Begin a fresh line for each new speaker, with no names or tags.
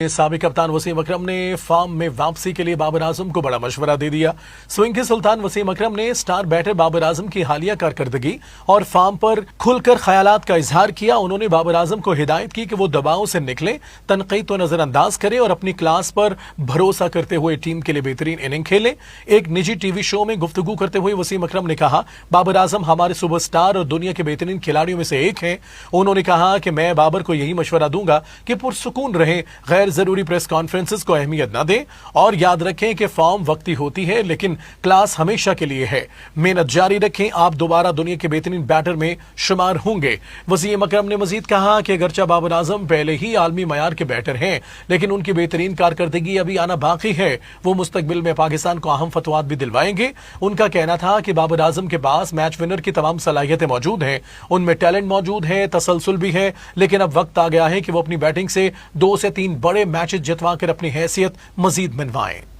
साबिक कप्तान वसीम अकरम ने फॉर्म में वापसी के लिए बाबर आजम को बड़ा मशवरा दे दिया। स्विंग के सुल्तान वसीम अकरम ने स्टार बैटर बाबर आजम की हालिया कारकर्दगी और फॉर्म पर खुलकर ख्यालात का इजहार किया। उन्होंने बाबर आजम को हिदायत की कि वो दबाव से निकले, तनकीद तो नजरअंदाज करे और अपनी क्लास पर भरोसा करते हुए टीम के लिए बेहतरीन इनिंग खेले। एक निजी टीवी शो में गुफ्तगू करते हुए वसीम अकरम ने कहा, बाबर आजम हमारे सुपरस्टार और दुनिया के बेहतरीन खिलाड़ियों में से एक हैं। उन्होंने कहा कि मैं बाबर को यही मशवरा दूंगा कि पुरसुकून रहें, गैर जरूरी प्रेस कॉन्फ्रेंसेस को अहमियत न दें और याद रखें कि फॉर्म वक्ती होती है लेकिन क्लास हमेशा के लिए है। मेहनत जारी रखें, आप दोबारा दुनिया के बेहतरीन बैटर में शुमार होंगे। वसीम अकरम ने मजीद कहा कि अगरचे बाबर आजम पहले ही आलमी मयार के बैटर हैं लेकिन उनकी बेहतरीन कारकर्दगी अभी आना बाकी है। वो मुस्तकबिल में पाकिस्तान को अहम फतवात भी दिलवाएंगे। उनका कहना था कि बाबर आजम के पास मैच विनर की तमाम सलाहियतें मौजूद हैं, उनमें टैलेंट मौजूद है, तसलसल भी है, लेकिन अब वक्त आ गया है कि वो अपनी बैटिंग से 2 से 3 बड़े मैचेस जितवा कर अपनी हैसियत मजीद मनवाएं।